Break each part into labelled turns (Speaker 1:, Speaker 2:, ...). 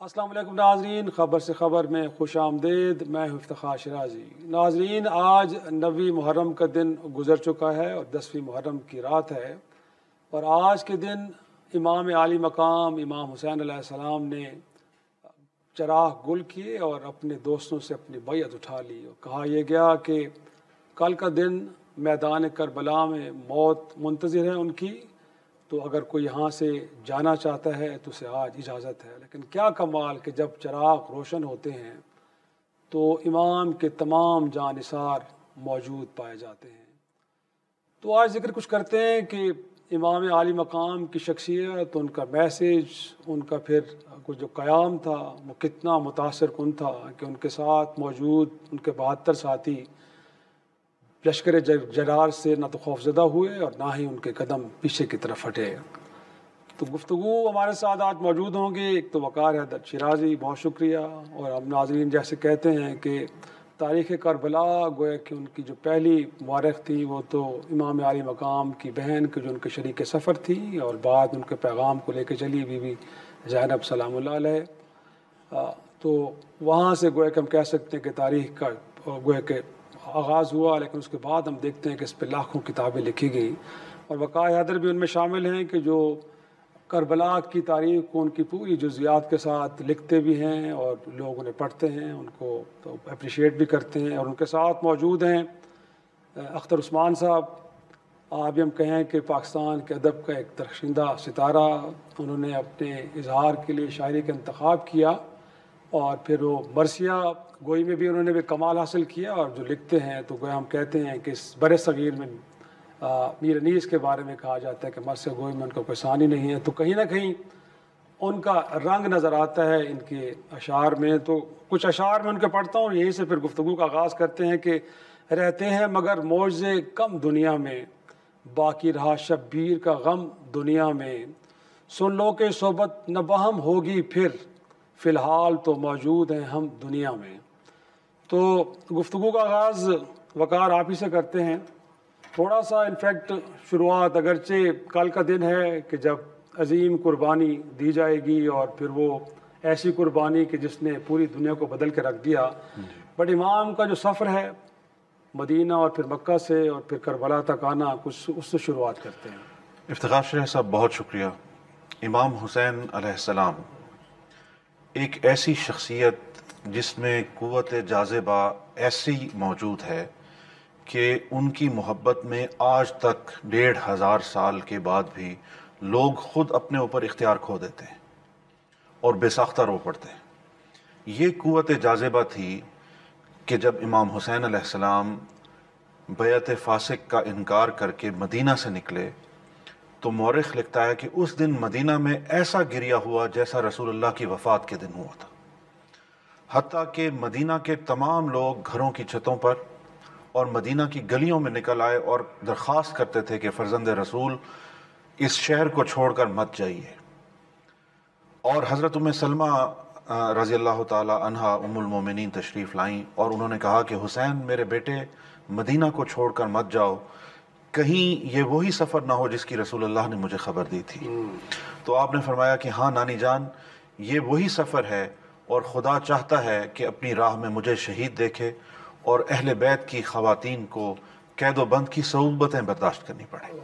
Speaker 1: السلام علیکم ناظرین، خبر سے خبر میں خوش آمدید۔ میں ہوں افتخار شرازی۔ ناظرین، آج 9 محرم کا دن گزر چکا ہے اور 10 محرم کی رات ہے، اور آج کے دن امام عالی مقام امام حسین علیہ السلام نے چراغ گل کیے اور اپنے دوستوں سے اپنی بیعت اٹھا لی، اور کہا یہ گیا کہ کل کا دن میدان کربلا میں موت منتظر ہے ان کی، تو اگر کوئی یہاں سے جانا چاہتا ہے تو اسے آج اجازت ہے۔ لیکن کیا کمال کہ جب چراغ روشن ہوتے ہیں تو امام کے تمام جانثار موجود پائے جاتے ہیں۔ تو آج ذکر کچھ کرتے ہیں کہ امام عالی مقام کی شخصیت، ان کا میسج، ان کا پھر کچھ جو قیام تھا وہ کتنا متاثر کن تھا کہ ان کے ساتھ موجود ان کے 72 ساتھی لشکر جرار سے نہ تو خوفزدہ ہوئے اور نہ ہی ان کے قدم پیچھے کی طرف ہٹے۔ تو گفتگو ہمارے ساتھ آج موجود ہوں گے۔ ایک تو وقار حیدر شیرازی، بہت شکریہ، اور ہم ناظرین جیسے کہتے ہیں کہ تاریخ کربلا گویا کہ ان کی جو پہلی مورخ تھی وہ تو امام عالی مقام کی بہن کہ جو ان کے شریک سفر تھی، اور بعد ان کے پیغام کو لے کے چلی بی بی زینب سلام اللہ علیہ۔ تو وہاں سے گویا کہ ہم کہہ سکتے ہیں کہ تاریخ کا گویا کہ آغاز ہوا، لیکن اس کے بعد ہم دیکھتے ہیں کہ اس پہ لاکھوں کتابیں لکھی گئیں، اور وقار حیدر بھی ان میں شامل ہیں کہ جو کربلا کی تاریخ کو ان کی پوری جزیات کے ساتھ لکھتے بھی ہیں، اور لوگ انہیں پڑھتے ہیں، ان کو تو اپریشیٹ بھی کرتے ہیں، اور ان کے ساتھ موجود ہیں اختر عثمان صاحب۔ آپ بھی ہم کہیں کہ پاکستان کے ادب کا ایک درخشندہ ستارہ، انہوں نے اپنے اظہار کے لیے شاعری کا انتخاب کیا، اور پھر وہ مرثیہ گوئی میں بھی انہوں نے بھی کمال حاصل کیا، اور جو لکھتے ہیں تو گویا ہم کہتے ہیں کہ اس بر صغیر میں میر انیس کے بارے میں کہا جاتا ہے کہ مرثیہ گوئی میں ان کا کوئی ثانی نہیں ہے، تو کہیں نہ کہیں ان کا رنگ نظر آتا ہے ان کے اشعار میں۔ تو کچھ اشعار میں ان کے پڑھتا ہوں، یہیں سے پھر گفتگو کا آغاز کرتے ہیں کہ رہتے ہیں مگر معجزے کم دنیا میں، باقی رہا شبیر کا غم دنیا میں، سن لو کہ صحبت نہ بہم ہوگی پھر، فی الحال تو موجود ہیں ہم دنیا میں۔ تو گفتگو کا آغاز وقار آپ ہی سے کرتے ہیں، تھوڑا سا انفیکٹ شروعات اگرچہ کل کا دن ہے کہ جب عظیم قربانی دی جائے گی، اور پھر وہ ایسی قربانی کہ جس نے پوری دنیا کو بدل کے رکھ دیا، بٹ امام کا جو سفر ہے مدینہ اور پھر مکہ سے اور پھر کربلا تک آنا، کچھ اس سے شروعات کرتے ہیں۔
Speaker 2: افتخار شریف صاحب بہت شکریہ۔ امام حسین علیہ السلام ایک ایسی شخصیت جس میں قوت جاذبہ ایسی موجود ہے کہ ان کی محبت میں آج تک 1500 سال کے بعد بھی لوگ خود اپنے اوپر اختیار کھو دیتے ہیں اور بے ساختہ رو پڑتے ہیں۔ یہ قوت جاذبہ تھی کہ جب امام حسین علیہ السلام بیعت فاسق کا انکار کر کے مدینہ سے نکلے تو مورخ لکھتا ہے کہ اس دن مدینہ میں ایسا گریا ہوا جیسا رسول اللہ کی وفات کے دن ہوا تھا، حتیٰ کہ مدینہ کے تمام لوگ گھروں کی چھتوں پر اور مدینہ کی گلیوں میں نکل آئے اور درخواست کرتے تھے کہ فرزند رسول اس شہر کو چھوڑ کر مت جائیے۔ اور حضرت ام سلمہ رضی اللہ تعالی عنہا ام المومنین تشریف لائیں اور انہوں نے کہا کہ حسین میرے بیٹے مدینہ کو چھوڑ کر مت جاؤ، کہیں یہ وہی سفر نہ ہو جس کی رسول اللہ نے مجھے خبر دی تھی۔ تو آپ نے فرمایا کہ ہاں نانی جان، یہ وہی سفر ہے، اور خدا چاہتا ہے کہ اپنی راہ میں مجھے شہید دیکھے اور اہل بیت کی خواتین کو قید و بند کی صعوبتیں برداشت کرنی پڑیں۔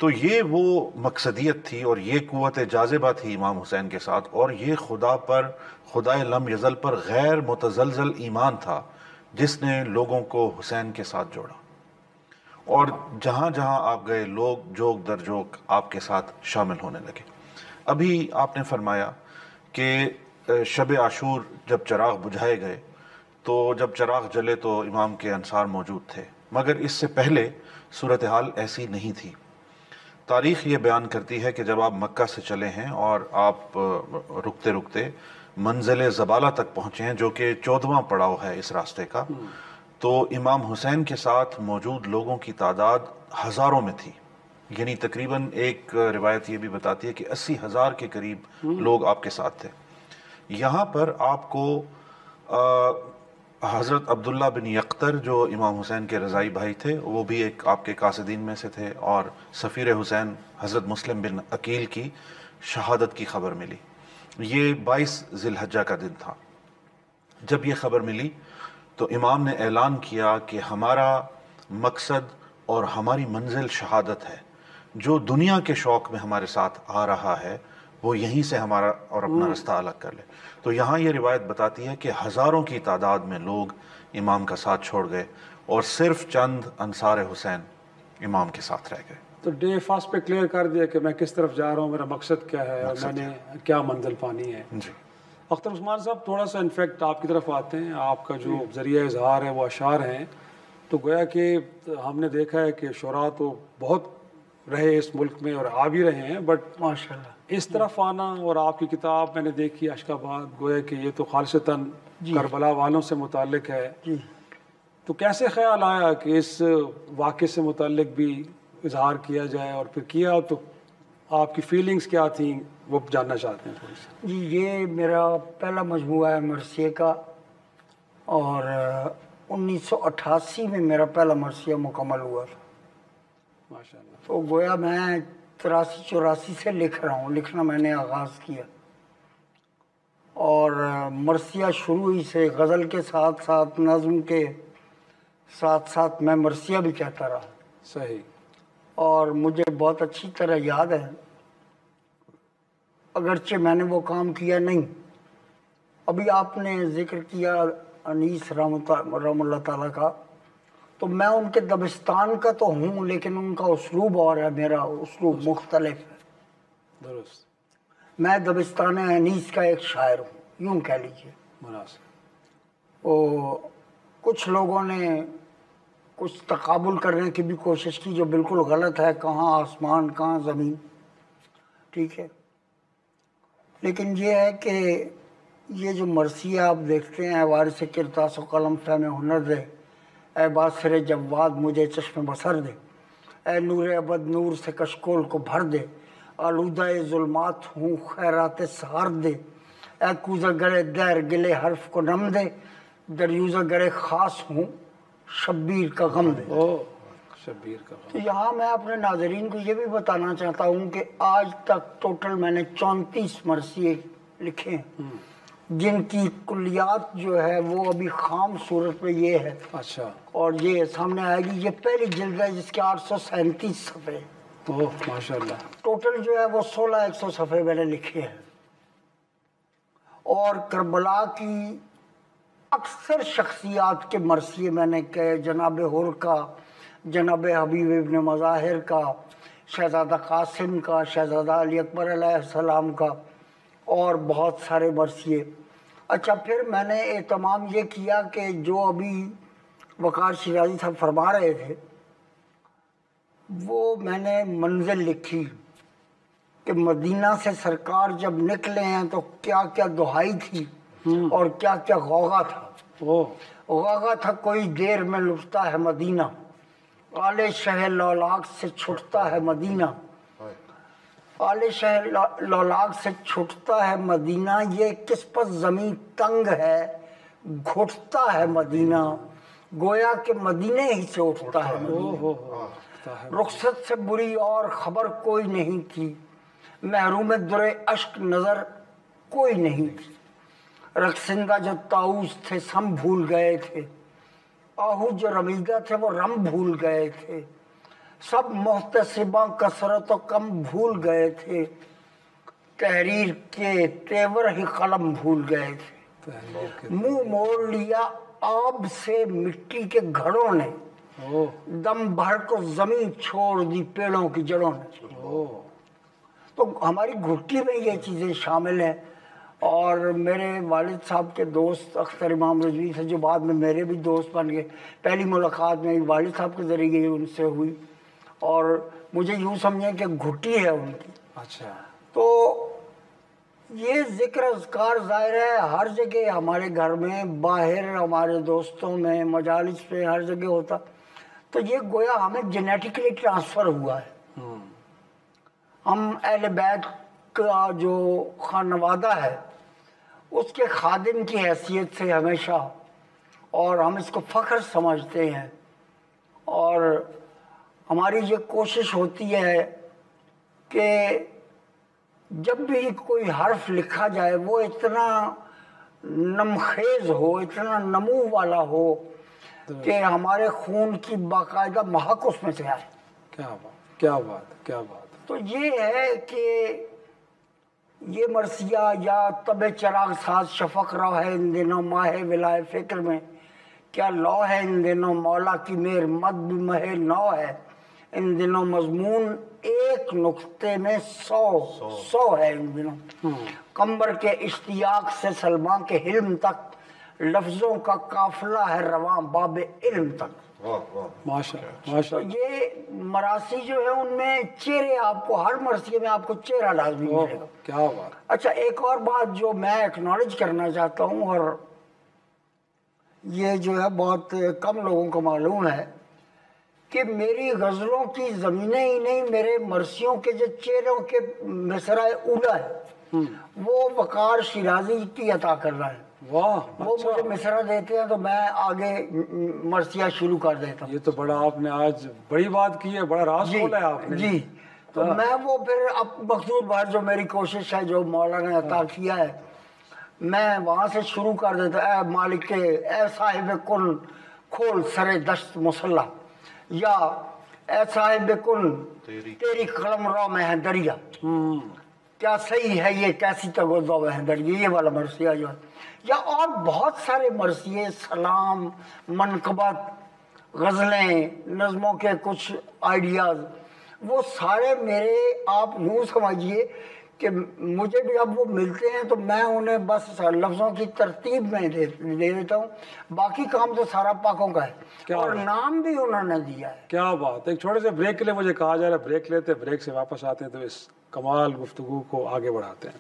Speaker 2: تو یہ وہ مقصدیت تھی اور یہ قوت جاذبہ تھی امام حسین کے ساتھ، اور یہ خدا پر، خدائے لم یزل پر غیر متزلزل ایمان تھا جس نے لوگوں کو حسین کے ساتھ جوڑا، اور جہاں جہاں آپ گئے لوگ جوگ در جوگ آپ کے ساتھ شامل ہونے لگے۔ ابھی آپ نے فرمایا کہ شب عاشور جب چراغ بجھائے گئے تو جب چراغ جلے تو امام کے انصار موجود تھے، مگر اس سے پہلے صورتحال ایسی نہیں تھی۔ تاریخ یہ بیان کرتی ہے کہ جب آپ مکہ سے چلے ہیں اور آپ رکتے رکتے منزل زبالہ تک پہنچے ہیں جو کہ 14واں پڑاؤ ہے اس راستے کا، تو امام حسین کے ساتھ موجود لوگوں کی تعداد ہزاروں میں تھی، یعنی تقریباً ایک روایت یہ بھی بتاتی ہے کہ 80,000 کے قریب لوگ آپ کے ساتھ تھے۔ یہاں پر آپ کو حضرت عبداللہ بن یقطر جو امام حسین کے رضائی بھائی تھے، وہ بھی ایک آپ کے قاصدین میں سے تھے، اور سفیر حسین حضرت مسلم بن عقیل کی شہادت کی خبر ملی۔ یہ 22 ذی الحجہ کا دن تھا. جب یہ خبر ملی تو امام نے اعلان کیا کہ ہمارا مقصد اور ہماری منزل شہادت ہے. جو دنیا کے شوق میں ہمارے ساتھ آ رہا ہے وہ یہیں سے ہمارا اور اپنا رستہ الگ کر لے. تو یہاں یہ روایت بتاتی ہے کہ ہزاروں کی تعداد میں لوگ امام کا ساتھ چھوڑ گئے اور صرف چند انصار حسین امام کے ساتھ رہ گئے.
Speaker 1: تو ڈے فاسٹ پہ کلیئر کر دیا کہ میں کس طرف جا رہا ہوں, میرا مقصد کیا ہے اور میں نے کیا منزل پانی ہے.
Speaker 2: جی
Speaker 1: اختر عثمان صاحب, تھوڑا سا انفیکٹ آپ کی طرف آتے ہیں. آپ کا جو ذریعہ اظہار ہے وہ اشعار ہیں, تو گویا کہ ہم نے دیکھا ہے کہ شعراء تو بہت رہے اس ملک میں اور آ بھی رہے ہیں, بٹ
Speaker 3: ماشاءاللہ
Speaker 1: اس طرف آنا, اور آپ کی کتاب میں نے دیکھی اشکاباد, گویا کہ یہ تو خالصتاً کربلا والوں سے متعلق ہے. تو کیسے خیال آیا کہ اس واقعے سے متعلق بھی اظہار کیا جائے, اور پھر کیا تو آپ کی فیلنگز کیا تھیں وہ جاننا چاہتے ہیں تھوڑی سی.
Speaker 3: جی, یہ میرا پہلا مجموعہ ہے مرثیے کا, اور 1988 میں میرا پہلا مرثیہ مکمل ہوا تھا.
Speaker 1: ماشاء اللہ.
Speaker 3: تو گویا میں 83-84 سے لکھ رہا ہوں, لکھنا میں نے آغاز کیا, اور مرثیہ شروع ہی سے غزل کے ساتھ ساتھ نظم کے ساتھ ساتھ میں مرثیہ بھی کہتا رہا.
Speaker 1: صحیح.
Speaker 3: اور مجھے بہت اچھی طرح یاد ہے, اگرچہ میں نے وہ کام کیا نہیں. ابھی آپ نے ذکر کیا انیس رحم اللہ تعالیٰ کا, تو میں ان کے دبستان کا تو ہوں, لیکن ان کا اسلوب اور ہے, میرا اسلوب مختلف ہے.
Speaker 1: درست.
Speaker 3: میں دبستان انیس کا ایک شاعر ہوں, یوں کہہ لیجیے.
Speaker 1: مناسب.
Speaker 3: کچھ لوگوں نے کچھ تقابل کرنے کی بھی کوشش کی جو بالکل غلط ہے, کہاں آسمان کہاں زمین, ٹھیک ہے. لیکن یہ ہے کہ یہ جو مرثیہ آپ دیکھتے ہیں, وارث کرتاس و قلم فہم ہنر دے, اے باسر جواد مجھے چشم بصر دے, اے نور ابد نور سے کشکول کو بھر دے, آلودہ ظلمات ہوں خیرات سہار دے, اے کوزہ گرے دیر گلے حرف کو نم دے, دریوزہ گرے خاص ہوں شبیر کا غم دے.
Speaker 1: شبیر کا غم.
Speaker 3: تو یہاں میں اپنے ناظرین کو یہ بھی بتانا چاہتا ہوں کہ آج تک ٹوٹل میں نے 34 مرثیے لکھے ہیں, جن کی کلیات جو ہے وہ ابھی خام صورت میں یہ ہے.
Speaker 1: اچھا.
Speaker 3: اور یہ سامنے آئے گی, یہ پہلی جلد ہے جس کے 837 صفحے.
Speaker 1: اوہ ماشاء اللہ.
Speaker 3: ٹوٹل جو ہے وہ 1600 صفحے میں نے لکھے ہیں. اور کربلا کی اکثر شخصیات کے مرثیے میں نے کہے, جناب حر کا, جناب حبیب ابن مظاہر کا, شہزادہ قاسم کا, شہزادہ علی اکبر علیہ السلام کا, اور بہت سارے مرثیے. اچھا, پھر میں نے اہتمام یہ کیا کہ جو ابھی وقار شیرازی صاحب فرما رہے تھے, وہ میں نے منزل لکھی کہ مدینہ سے سرکار جب نکلے ہیں تو کیا کیا دہائی تھی اور کیا کیا غوغا تھا. غوغا تھا کوئی دیر میں لٹتا ہے مدینہ, آل شہر لولاک سے چھٹتا ہے مدینہ, آل شہر لولاک سے چھٹتا ہے مدینہ, یہ کس پر زمین تنگ ہے گھٹتا ہے مدینہ, گویا کہ مدینے ہی سے اٹھتا ہے مدینہ. رخصت سے بری اور خبر کوئی نہیں تھی, محروم در اشک نظر کوئی نہیں تھی, رقصندہ جو طاؤس تھے سم بھول گئے تھے, آہو جو رمیدہ تھے وہ رم بھول گئے تھے, سب محتسباں کثرت و کم بھول گئے تھے, تحریر کے تیور ہی قلم بھول گئے تھے, منہ موڑ لیا آب سے مٹی کے گھڑوں نے, دم بھر کو زمین چھوڑ دی پیڑوں کی جڑوں نے. تو ہماری گھٹی میں یہ چیزیں شامل ہیں. اور میرے والد صاحب کے دوست اختر امام رضوی تھے, جو بعد میں میرے بھی دوست بن گئے. پہلی ملاقات میری والد صاحب کے ذریعے ان سے ہوئی, اور مجھے یوں سمجھیں کہ گھٹی ہے ان کی.
Speaker 1: اچھا.
Speaker 3: تو یہ ذکر اذکار ظاہر ہے ہر جگہ ہمارے گھر میں, باہر ہمارے دوستوں میں, مجالس پہ, ہر جگہ ہوتا. تو یہ گویا ہمیں جینیٹکلی ٹرانسفر ہوا ہے. ہم اہل بیت کا جو خانوادہ ہے اس کے خادم کی حیثیت سے ہمیشہ, اور ہم اس کو فخر سمجھتے ہیں, اور ہماری یہ کوشش ہوتی ہے کہ جب بھی کوئی حرف لکھا جائے وہ اتنا نمخیز ہو، اتنا نمو والا ہو کہ ہمارے خون کی باقاعدہ مہک اس میں سے آئے۔
Speaker 1: کیا بات، کیا بات، کیا بات۔
Speaker 3: تو یہ ہے کہ یہ مرثیہ یا تب چراغ ساز شفق رو ہے ان دنوں ماہ ولائے فکر میں، کیا لو ہے ان دنوں مولا کی مہر مد بھی مہ نو ہے، ان دنوں مضمون ایک نقطے میں 100 ہے ان دنوں، قمر کے اشتیاق سے سلماں کے حلم تک لفظوں کا قافلہ ہے رواں باب علم تک۔
Speaker 1: ماشاءاللہ۔
Speaker 3: یہ مراثی جو ہے ان میں چہرے، آپ کو ہر مرثیے میں آپ کو چہرہ لازمی ملے گا۔
Speaker 1: کیا بات۔
Speaker 3: اچھا ایک اور بات جو میں ایکنالج کرنا چاہتا ہوں، اور یہ جو ہے بہت کم لوگوں کو معلوم ہے، کہ میری غزلوں کی زمینیں ہی نہیں، میرے مرثیوں کے جو چہروں کے مصرع اولا ہے وہ وقار شیرازی کی عطا کر رہا ہے۔
Speaker 1: واہ،
Speaker 3: وہ مجھے مصرع دیتے ہیں تو میں آگے مرثیہ شروع کر دیتا ہوں۔
Speaker 1: یہ تو بڑا آپ نے آج بڑی بات کی ہے، بڑا راز کھولا ہے آپ نے۔
Speaker 3: جی، تو میں وہ پھر اب مقصود بار جو میری کوشش ہے، جو مولا نے عطا کیا ہے، میں وہاں سے شروع کر دیتا۔ اے مالک کے، اے صاحب کن کھول سر دشت مسلح، یا اے صاحب کن تیری قلم رو میں ہے دریا، کیا صحیح ہے یہ کیسی تگودو ہے دریا، یہ والا مرثیہ جو ہے، یا اور بہت سارے مرثیے، سلام، منقبت، غزلیں، نظموں کے کچھ آئیڈیاز، وہ سارے میرے، آپ یوں سمجھیے کہ مجھے بھی اب وہ ملتے ہیں تو میں انہیں بس لفظوں کی ترتیب میں دے دیتا ہوں، باقی کام تو سارا پاکوں کا ہے، اور نام بھی انہوں نے دیا ہے۔
Speaker 1: کیا بات۔ ایک چھوٹے سے بریک کے لیے مجھے کہا جا رہا ہے، بریک لیتے ہیں، بریک سے واپس آتے ہیں تو اس کمال گفتگو کو آگے بڑھاتے ہیں۔